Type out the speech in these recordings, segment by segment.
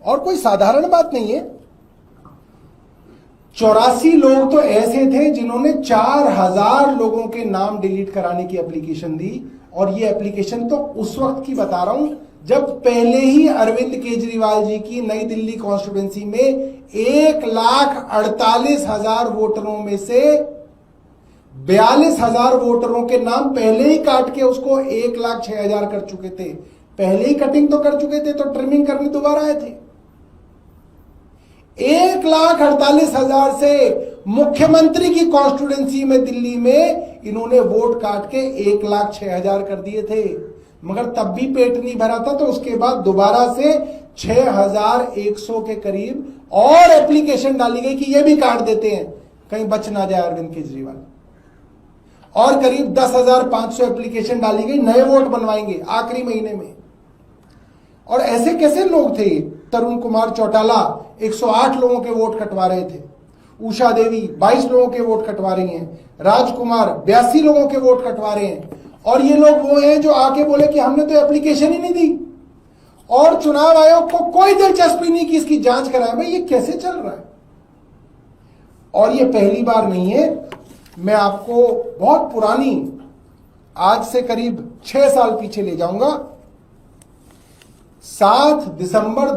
और कोई साधारण बात नहीं है। 84 लोग तो ऐसे थे जिन्होंने 4000 लोगों के नाम डिलीट कराने की एप्लीकेशन दी। और ये एप्लीकेशन तो उस वक्त की बता रहा हूं जब पहले ही अरविंद केजरीवाल जी की नई दिल्ली कॉन्स्टिट्यूएंसी में 1,48,000 वोटरों में से 42,000 वोटरों के नाम पहले ही काट के उसको 1,06,000 कर चुके थे। पहले ही कटिंग तो कर चुके थे, तो ट्रिमिंग करने दोबारा आए थे। 1,48,000 से मुख्यमंत्री की कॉन्स्टिट्यूएंसी में दिल्ली में इन्होंने वोट काट के 1,06,000 कर दिए थे। मगर तब भी पेट नहीं भरा था, तो उसके बाद दोबारा से 6,100 के करीब और एप्लीकेशन डाली गई कि ये भी काट देते हैं, कहीं बच ना जाए अरविंद केजरीवाल। और करीब 10,500 एप्लीकेशन डाली गई, नए वोट बनवाएंगे आखिरी महीने में। और ऐसे कैसे लोग थे? तरुण कुमार चौटाला 108 लोगों के वोट कटवा रहे थे, उषा देवी 22 लोगों के वोट कटवा रही हैं, राजकुमार 82 लोगों के वोट कटवा रहे हैं। और ये लोग वो हैं जो आके बोले कि हमने तो एप्लीकेशन ही नहीं दी और चुनाव आयोग को कोई दिलचस्पी नहीं कि इसकी जांच कराए। भाई ये कैसे चल रहा है? और ये पहली बार नहीं है। मैं आपको बहुत पुरानी, आज से करीब 6 साल पीछे ले जाऊंगा। 7 दिसंबर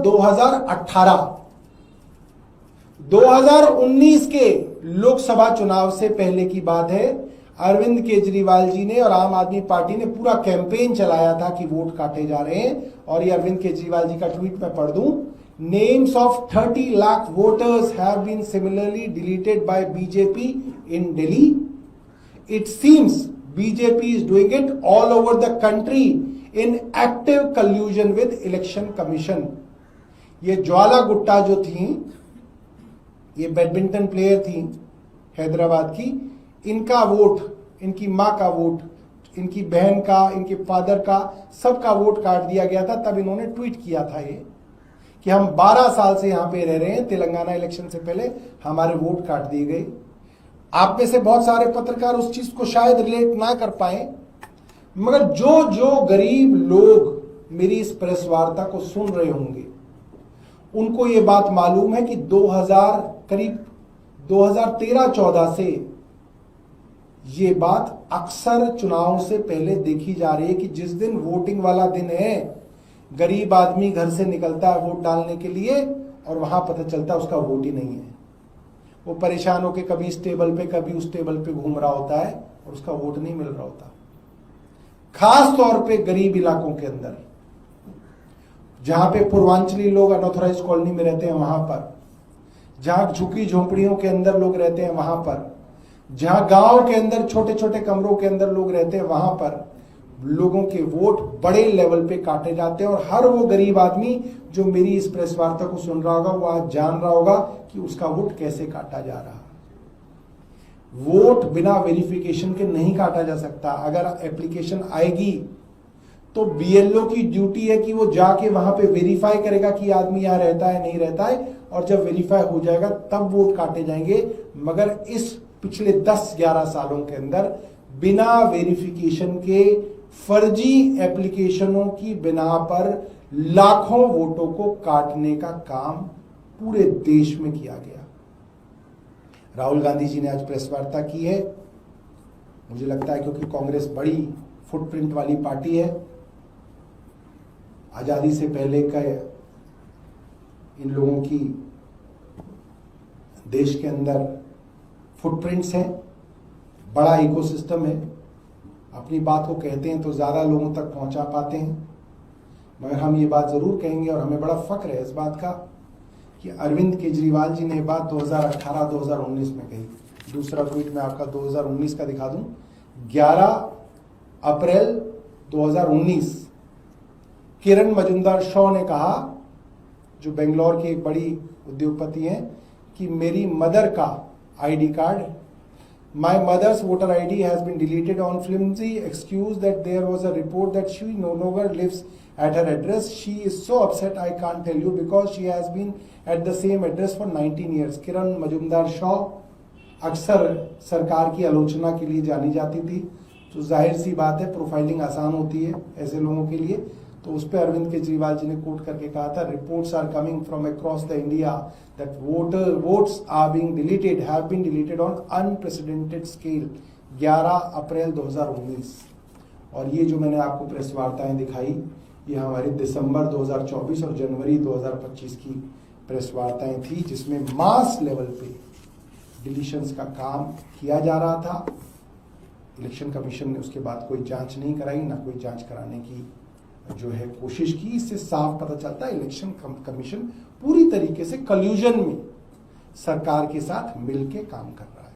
2019 के लोकसभा चुनाव से पहले की बात है। अरविंद केजरीवाल जी ने और आम आदमी पार्टी ने पूरा कैंपेन चलाया था कि वोट काटे जा रहे हैं। और ये अरविंद केजरीवाल जी का ट्वीट मैं पढ़ दूं। Names of 30 lakh voters have been similarly deleted by BJP in Delhi. It seems BJP is doing it all over the country in active collusion with election commission. ये ज्वाला गुट्टा जो थी, ये बैडमिंटन प्लेयर थी हैदराबाद की, इनका वोट, इनकी मां का वोट, इनकी बहन का, इनके फादर का, सबका वोट काट दिया गया था। तब इन्होंने ट्वीट किया था ये कि हम 12 साल से यहां पे रह रहे हैं, तेलंगाना इलेक्शन से पहले हमारे वोट काट दिए गए। आप में से बहुत सारे पत्रकार उस चीज को शायद रिलेट ना कर पाए, मगर जो जो गरीब लोग मेरी इस प्रेस वार्ता को सुन रहे होंगे उनको ये बात मालूम है कि 2013-14 से ये बात अक्सर चुनाव से पहले देखी जा रही है कि जिस दिन वोटिंग वाला दिन है, गरीब आदमी घर से निकलता है वोट डालने के लिए और वहां पता चलता है उसका वोट ही नहीं है। वो परेशान होकर कभी इस टेबल पे कभी उस टेबल पे घूम रहा होता है और उसका वोट नहीं मिल रहा होता। खास तौर पे गरीब इलाकों के अंदर, जहां पे पूर्वांचली लोग अनऑथराइज कॉलोनी में रहते हैं वहां पर, जहां झुकी झोंपड़ियों के अंदर लोग रहते हैं वहां पर, जहां गांव के अंदर छोटे छोटे कमरों के अंदर लोग रहते हैं वहां पर लोगों के वोट बड़े लेवल पे काटे जाते हैं। और हर वो गरीब आदमी जो मेरी इस प्रेस वार्ता को सुन रहा होगा वो आज जान रहा होगा कि उसका वोट कैसे काटा जा रहा है। वोट बिना वेरिफिकेशन के नहीं काटा जा सकता। अगर एप्लीकेशन आएगी तो बीएलओ की ड्यूटी है कि वो जाके वहां पे वेरीफाई करेगा कि आदमी यहां रहता है नहीं रहता है, और जब वेरीफाई हो जाएगा तब वोट काटे जाएंगे। मगर इस पिछले 10-11 सालों के अंदर बिना वेरिफिकेशन के फर्जी एप्लीकेशनों की बिना पर लाखों वोटों को काटने का काम पूरे देश में किया गया। राहुल गांधी जी ने आज प्रेस वार्ता की है। मुझे लगता है क्योंकि कांग्रेस बड़ी फुटप्रिंट वाली पार्टी है, आजादी से पहले का इन लोगों की देश के अंदर फुटप्रिंट्स हैं, बड़ा इकोसिस्टम है, अपनी बात को कहते हैं तो ज्यादा लोगों तक पहुंचा पाते हैं। मगर हम ये बात जरूर कहेंगे और हमें बड़ा फक्र है इस बात का कि अरविंद केजरीवाल जी ने बात 2018-2019 में कही। दूसरा ट्वीट मैं आपका 2019 का दिखा दूं। 11 अप्रैल 2019 किरण मजुमदार शॉ ने कहा, जो बेंगलोर की एक बड़ी उद्योगपति हैं, कि मेरी मदर का ID card, my mother's voter ID has been deleted on flimsy excuse that there was a report that she no longer lives at her address. She is so upset I can't tell you because she has been at the same address for 19 years. किरण मजुमदार शॉ अक्सर सरकार की आलोचना के लिए जानी जाती थी, तो जाहिर सी बात है प्रोफाइलिंग आसान होती है ऐसे लोगों के लिए। तो उस पर अरविंद केजरीवाल जी ने कोट करके कहा था, reports are coming from across the India that votes are being deleted, have been deleted on unprecedented scale 11 April 2019। और ये जो मैंने आपको प्रेस वार्ताएं दिखाई, ये हमारी दिसंबर 2024 और जनवरी 2025 की प्रेस वार्ताएं थी, जिसमें मास लेवल पे डिलीशंस का काम किया जा रहा था। इलेक्शन कमीशन ने उसके बाद कोई जांच नहीं कराई, ना कोई जांच कराने की जो है कोशिश की। इससे साफ पता चलता है इलेक्शन कमीशन पूरी तरीके से कल्यूजन में सरकार के साथ मिलके काम कर रहा है।